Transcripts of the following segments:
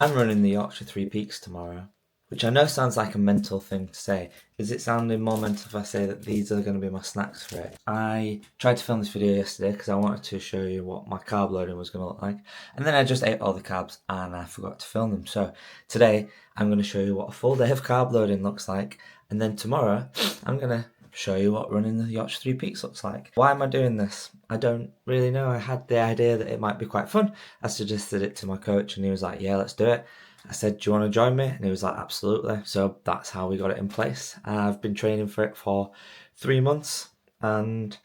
I'm running the Yorkshire Three Peaks tomorrow, which I know sounds like a mental thing to say. Is it sounding more mental if I say that these are going to be my snacks for it? I tried to film this video yesterday because I wanted to show you what my carb loading was going to look like, and then I just ate all the carbs and I forgot to film them. So today I'm going to show you what a full day of carb loading looks like, and then tomorrow I'm going to show you what running the Yorkshire Three Peaks looks like. Why am I doing this? I don't really know. I had the idea that it might be quite fun. I suggested it to my coach and he was like, yeah, let's do it. I said, do you want to join me? And he was like, absolutely. So that's how we got it in place. I've been training for it for 3 months and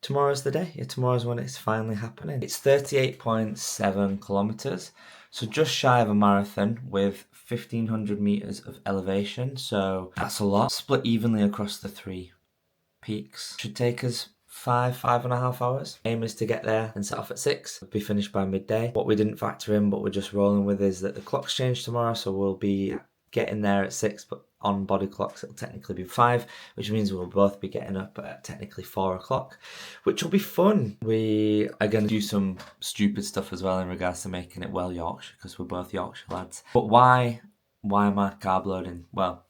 tomorrow's the day. Yeah, tomorrow's when it's finally happening. It's 38.7 kilometers. So just shy of a marathon with 1500 meters of elevation. So that's a lot. Split evenly across the 3 peaks. Should take us 5.5 hours. Aim is to get there and set off at 6, be finished by midday. What we didn't factor in but we're just rolling with is that the clocks change tomorrow, so we'll be getting there at 6, but on body clocks it'll technically be 5, which means we'll both be getting up at technically 4 o'clock, which will be fun. We are going to do some stupid stuff as well in regards to making it well Yorkshire, because we're both Yorkshire lads. But why am I carb loading? Well,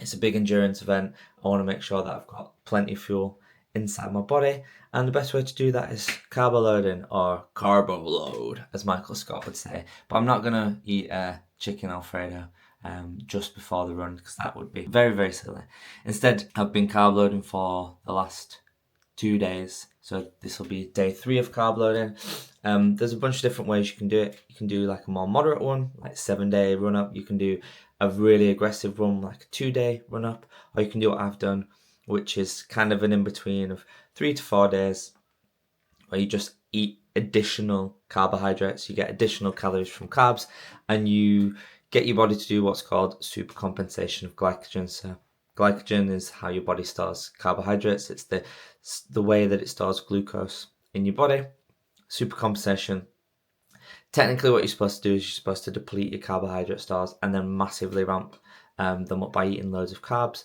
it's a big endurance event. I want to make sure that I've got plenty of fuel inside my body, and the best way to do that is carbo loading, or carbo load, as Michael Scott would say. But I'm not going to eat chicken Alfredo just before the run, because that would be very, very silly. Instead, I've been carb loading for the last 2 days. So this will be day 3 of carb loading. There's a bunch of different ways you can do it. You can do like a more moderate one, like 7-day run up. You can do a really aggressive run, like a 2-day run up, or you can do what I've done, which is kind of an in-between of 3 to 4 days, where you just eat additional carbohydrates, you get additional calories from carbs, and you get your body to do what's called supercompensation of glycogen. So glycogen is how your body stores carbohydrates. It's the way that it stores glucose in your body. Supercompensation. Technically what you're supposed to do is you're supposed to deplete your carbohydrate stores and then massively ramp them up by eating loads of carbs.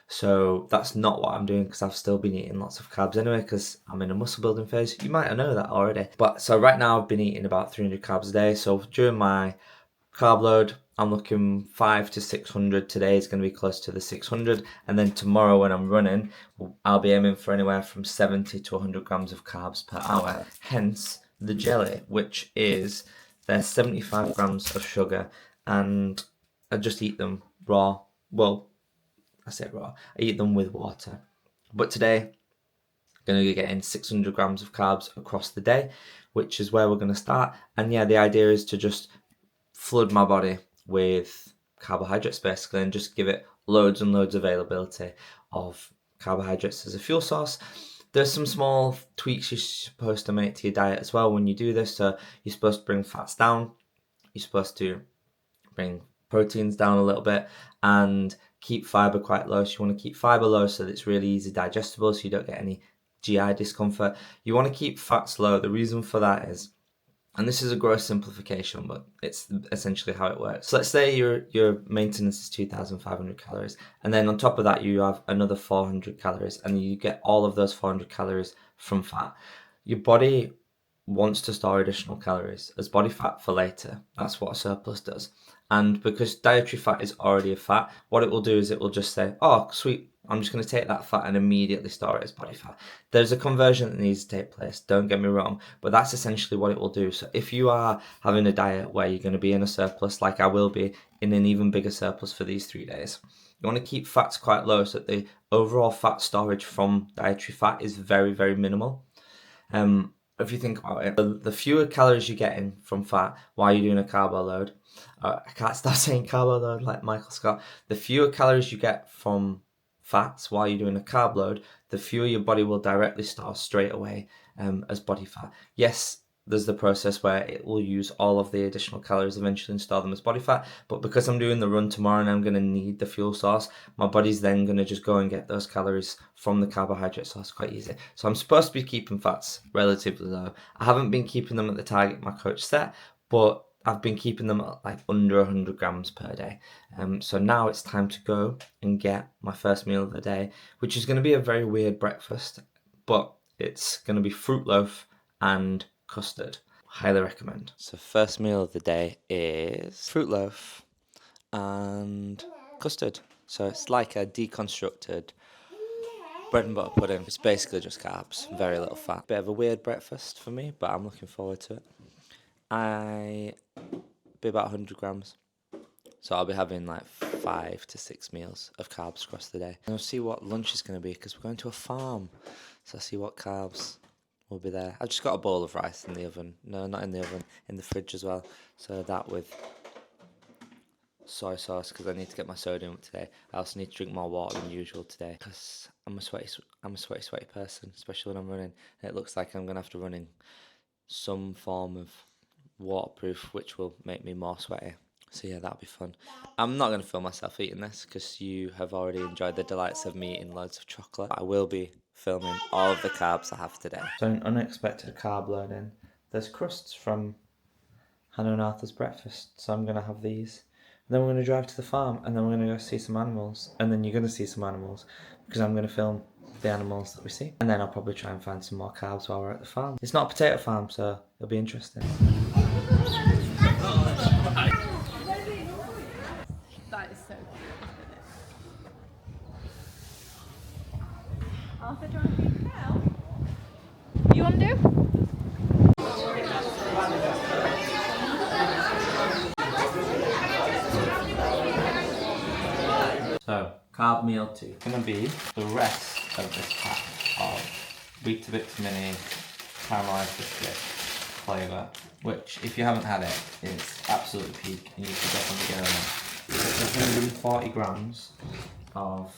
So that's not what I'm doing, because I've still been eating lots of carbs anyway, because I'm in a muscle building phase. You might know that already. But so right now I've been eating about 300 carbs a day. So during my carb load, I'm looking 500 to 600. Today is going to be close to the 600. And then tomorrow when I'm running, I'll be aiming for anywhere from 70 to 100 grams of carbs per hour. Hence the jelly, which is there's 75 grams of sugar, and I just eat them raw. Well, I say raw. I eat them with water. But today, I'm going to be getting 600 grams of carbs across the day, which is where we're going to start. And yeah, the idea is to just flood my body with carbohydrates basically, and just give it loads and loads of availability of carbohydrates as a fuel source. There's some small tweaks you're supposed to make to your diet as well when you do this. So you're supposed to bring fats down, you're supposed to bring proteins down a little bit, and keep fiber quite low. So you want to keep fiber low so that it's really easy digestible, so you don't get any GI discomfort. You want to keep fats low. The reason for that is, and this is a gross simplification, but it's essentially how it works. So let's say your maintenance is 2,500 calories, and then on top of that you have another 400 calories, and you get all of those 400 calories from fat. Your body wants to store additional calories as body fat for later. That's what a surplus does. And because dietary fat is already a fat, what it will do is it will just say, oh, sweet, I'm just going to take that fat and immediately store it as body fat. There's a conversion that needs to take place, don't get me wrong, but that's essentially what it will do. So if you are having a diet where you're going to be in a surplus, like I will be in an even bigger surplus for these 3 days, you want to keep fats quite low so that the overall fat storage from dietary fat is very, very minimal. If you think about it, the fewer calories you're getting from fat while you're doing a carbo load, I can't stop saying carbo load like Michael Scott, the fewer calories you get from fats while you're doing a carb load, the fewer your body will directly store straight away as body fat. Yes, there's the process where it will use all of the additional calories eventually and store them as body fat, but because I'm doing the run tomorrow and I'm going to need the fuel source, my body's then going to just go and get those calories from the carbohydrate source quite easy. So I'm supposed to be keeping fats relatively low. I haven't been keeping them at the target my coach set, but I've been keeping them at like under 100 grams per day. So now it's time to go and get my first meal of the day, which is going to be a very weird breakfast, but it's going to be fruit loaf and custard. highly recommend. So first meal of the day is fruit loaf and custard. So it's like a deconstructed bread and butter pudding. It's basically just carbs, very little fat. Bit of a weird breakfast for me, but I'm looking forward to it. Be about 100 grams. So I'll be having like 5 to 6 meals of carbs across the day. And I'll see what lunch is going to be because we're going to a farm. So I'll see what carbs will be there. I've just got a bowl of rice in the oven. No, not in the oven, in the fridge as well. So that with soy sauce because I need to get my sodium up today. I also need to drink more water than usual today because I'm a sweaty person, especially when I'm running. And it looks like I'm going to have to run in some form of waterproof, which will make me more sweaty. So yeah, that'll be fun. I'm not going to film myself eating this because you have already enjoyed the delights of me eating loads of chocolate. I will be filming all of the carbs I have today. So an unexpected carb loading. There's crusts from Hannah and Arthur's breakfast, so I'm going to have these. And then we're going to drive to the farm, and then we're going to go see some animals. And then you're going to see some animals because I'm going to film the animals that we see. And then I'll probably try and find some more carbs while we're at the farm. It's not a potato farm, so it'll be interesting. That is so cute, isn't it? Arthur, do you want to do now? You want to do? So, carb meal 2 is going to be the rest of this pack of Weetabix Mini caramelised biscuit flavour, which, if you haven't had it, is absolutely peak and you should definitely get on it. It's 140 grams of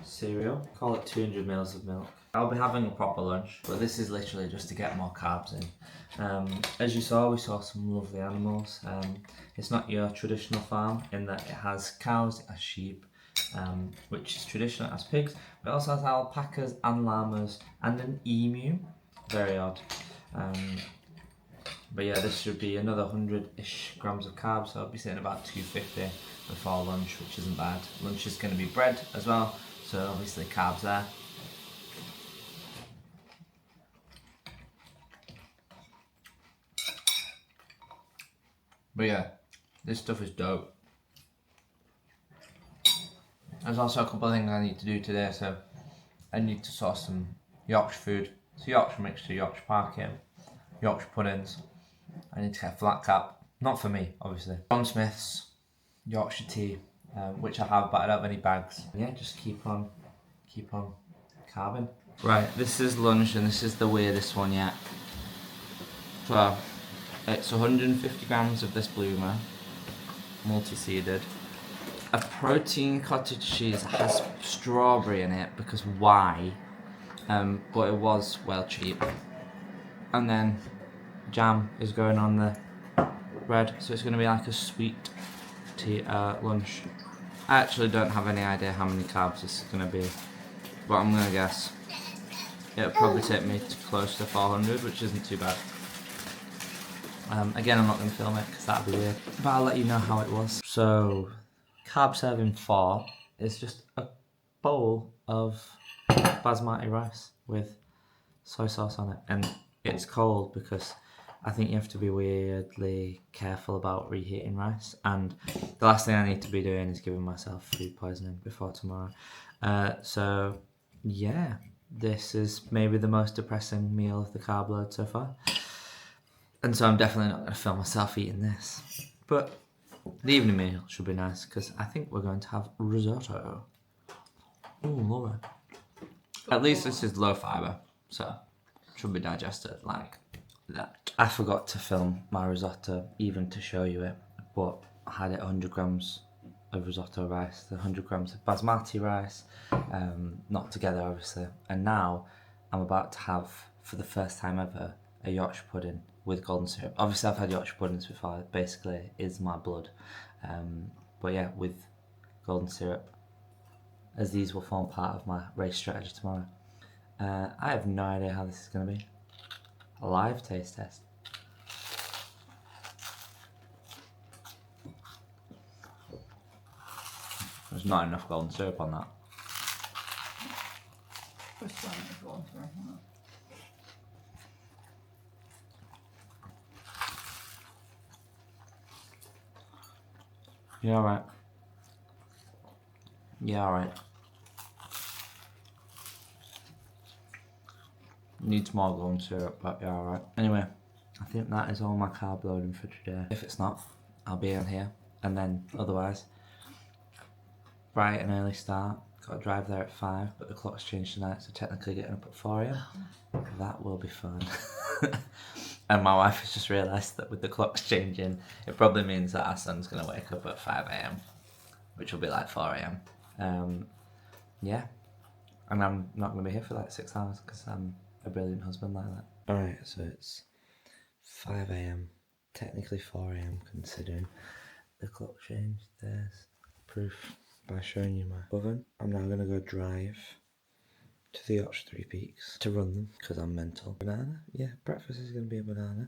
cereal, call it 200 mils of milk. I'll be having a proper lunch, but this is literally just to get more carbs in. As you saw, we saw some lovely animals. It's not your traditional farm in that it has cows, it has sheep, which is traditional, it has pigs, but it also has alpacas and llamas and an emu. Very odd. But yeah, this should be another 100-ish grams of carbs, so I'll be sitting about 250 before lunch, which isn't bad. Lunch is going to be bread as well, so obviously carbs there. But yeah, this stuff is dope. There's also a couple of things I need to do today, so I need to source some Yorkshire food. So Yorkshire mixture, Yorkshire parking, Yorkshire puddings. I need to get a flat cap, not for me, obviously. John Smith's Yorkshire tea, which I have, but I don't have any bags. And yeah, just keep on carbing. Right, this is lunch, and this is the weirdest one yet. So, it's 150 grams of this bloomer, multi-seeded. A protein cottage cheese has strawberry in it, because why? But it was well cheap. And then jam is going on the bread, so it's going to be like a sweet tea lunch. I actually don't have any idea how many carbs this is going to be, but I'm going to guess it'll probably take me to close to 400, which isn't too bad. Again, I'm not going to film it because that'd be weird, but I'll let you know how it was. So, carb serving 4 is just a bowl of basmati rice with soy sauce on it, and it's cold because I think you have to be weirdly careful about reheating rice, and the last thing I need to be doing is giving myself food poisoning before tomorrow. So yeah, this is maybe the most depressing meal of the carb load so far, and so I'm definitely not going to film myself eating this, but the evening meal should be nice because I think we're going to have risotto. Ooh, love it. At least this is low fibre, so should be digested like that. I forgot to film my risotto even to show you it, but I had it 100 grams of risotto rice, the 100 grams of basmati rice, not together obviously, and now I'm about to have, for the first time ever, a Yorkshire pudding with golden syrup. Obviously I've had Yorkshire puddings before, it basically is my blood, but yeah, with golden syrup, as these will form part of my race strategy tomorrow. I have no idea how this is going to be. A live taste test. There's not enough golden syrup on that. You alright? Yeah, alright. Needs more gum syrup, but yeah, alright. Anyway, I think that is all my carb loading for today. If it's not, I'll be in here. And then, otherwise, bright and early start. Got to drive there at 5, but the clock's changed tonight, so technically getting up at 4 AM. That will be fun. And my wife has just realised that with the clocks changing, it probably means that our son's going to wake up at 5 AM, which will be like 4 AM. Yeah. And I'm not going to be here for like 6 hours because I'm a brilliant husband like that. Alright, so it's 5 AM, technically 4 AM considering the clock changed. There's proof by showing you my oven. I'm now going to go drive to the Yorkshire Three Peaks to run them because I'm mental. Banana? Yeah, breakfast is going to be a banana,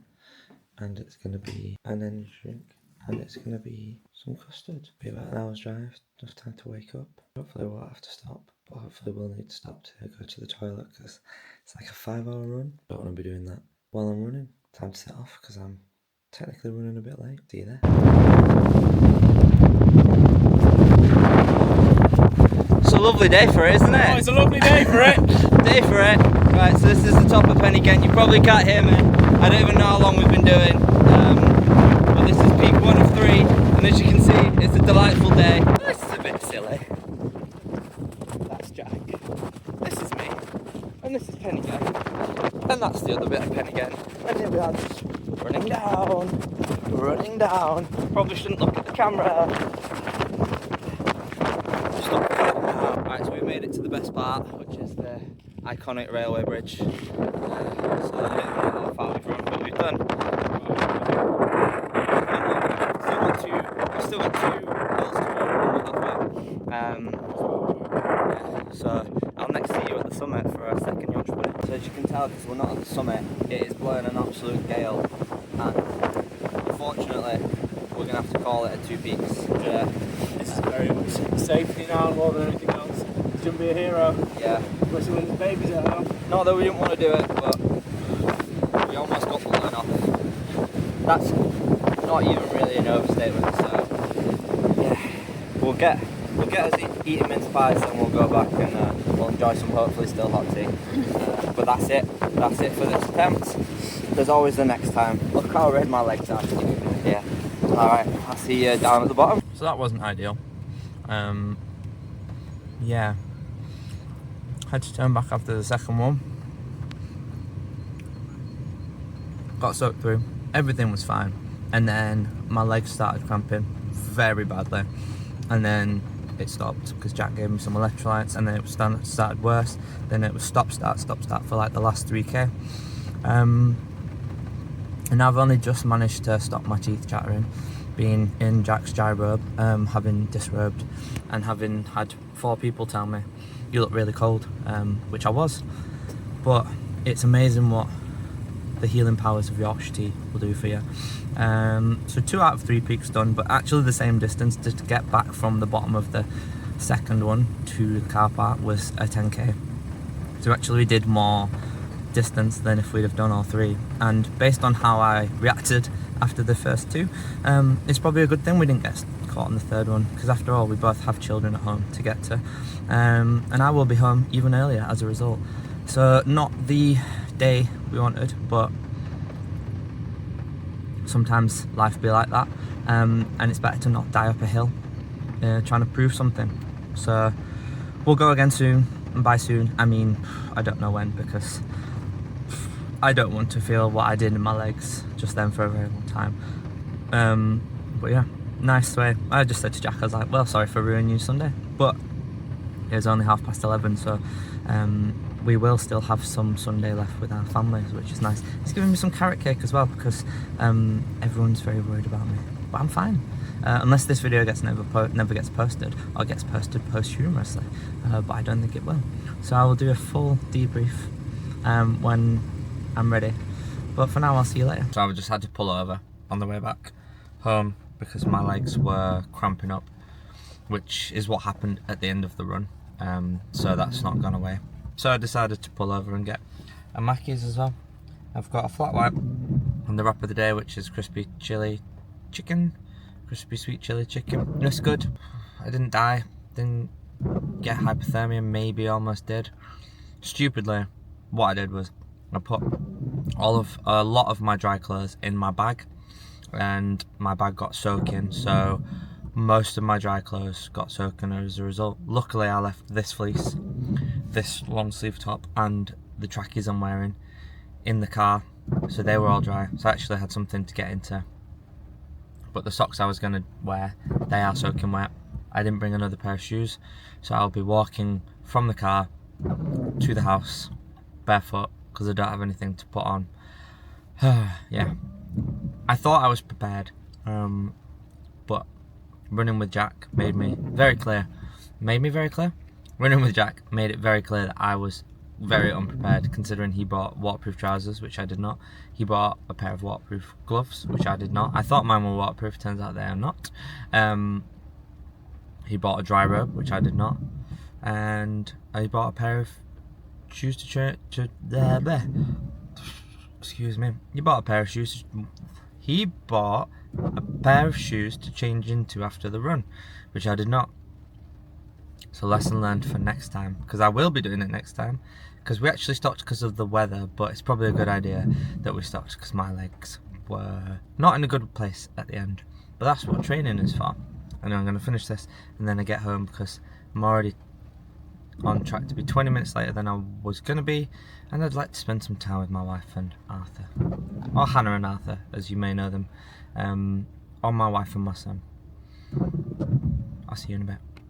and it's going to be an energy drink, and it's going to be some custard. Be about an hour's drive, enough time to wake up. Hopefully we'll have to stop, but hopefully we'll need to stop to go to the toilet because it's like a 5-hour run. Don't want to be doing that while I'm running. Time to set off because I'm technically running a bit late. See you there. It's a lovely day for it, isn't it? Oh, it's a lovely day for it. Day for it. Right, so this is the top of Pen y Ghent. You probably can't hear me. I don't even know how long we've been doing. But this is peak 1 of 3, and as you can see, it's a delightful day. This is a bit silly. That's Jack. This is me. And this is Pen y Ghent. And that's the other bit of Pen y Ghent. And here we are just running down. Running down. Probably shouldn't look at the camera. Just look at it now. Right, so we've made it to the best part, which is the iconic railway bridge. So I don't know how far we've run, but we've done. We've still got 2 hills to run. So I'll next see you at the summit for our second Yorkshire Bridge. So as you can tell, because we're not at the summit, it is blowing an absolute gale, and unfortunately we're going to have to call it a 2 peaks. This is very much safety now more than anything else. Shouldn't be a hero. Yeah. Especially when there's babies at home. Not that we didn't want to do it, but we almost got the line off. That's not even really an overstatement, so yeah. We'll get us eating mince pies and we'll go back and we'll enjoy some hopefully still hot tea. But that's it for this attempt. There's always the next time. Look how red my legs are. Yeah. Alright, I'll see you down at the bottom. So that wasn't ideal. Yeah. Had to turn back after the second one. Got soaked through. Everything was fine. And then my legs started cramping very badly. And then it stopped because Jack gave me some electrolytes, and then it started worse. Then it was stop start for like the last 3k. And I've only just managed to stop my teeth chattering, being in Jack's gyrobe, having disrobed, and having had 4 people tell me, you look really cold, which I was. But it's amazing what the healing powers of Yorkshire tea will do for you. So 2 out of 3 peaks done, but actually the same distance to get back from the bottom of the second one to the car park was a 10k. So actually we did more distance than if we'd have done all 3, and based on how I reacted after the first 2, it's probably a good thing we didn't get caught on the third one, because after all we both have children at home to get to, and I will be home even earlier as a result. So not the day we wanted, but sometimes life be like that, and it's better to not die up a hill trying to prove something. So we'll go again soon, and by soon I mean I don't know when, because I don't want to feel what I did in my legs just then for a very long time. But yeah, nice way. I just said to Jack, I was like, well, sorry for ruining your Sunday, but it was only 11:30, so we will still have some Sunday left with our families, which is nice. It's giving me some carrot cake as well, because everyone's very worried about me, but I'm fine. Unless this video never gets posted, or gets posted posthumously, but I don't think it will. So I will do a full debrief when I'm ready. But for now, I'll see you later. So I just had to pull over on the way back home because my legs were cramping up, which is what happened at the end of the run. So that's not gone away. So I decided to pull over and get a Mackey's as well. I've got a flat white and the wrap of the day, which is crispy chili chicken crispy sweet chili chicken. It's good. I didn't die, didn't get hypothermia, maybe almost did. Stupidly, what I did was I put a lot of my dry clothes in my bag, and my bag got soaking, so most of my dry clothes got soaking as a result. Luckily I left this fleece, this long sleeve top, and the trackies I'm wearing in the car, so they were all dry, so I actually had something to get into. But the socks I was going to wear, they are soaking wet. I didn't bring another pair of shoes, so I'll be walking from the car to the house barefoot because I don't have anything to put on. Yeah, I thought I was prepared, but running with Jack made me very clear. Running with Jack made it very clear that I was very unprepared, considering he bought waterproof trousers, which I did not. He bought a pair of waterproof gloves, which I did not. I thought mine were waterproof, turns out they are not. He bought a dry robe, which I did not. And he bought a pair of shoes to excuse me. He bought a pair of shoes to change into after the run, which I did not. So lesson learned for next time, because I will be doing it next time, because we actually stopped because of the weather, but it's probably a good idea that we stopped because my legs were not in a good place at the end. But that's what training is for. And I'm going to finish this and then I get home, because I'm already on track to be 20 minutes later than I was going to be, and I'd like to spend some time with my wife and Arthur, or Hannah and Arthur as you may know them, or my wife and my son. I'll see you in a bit.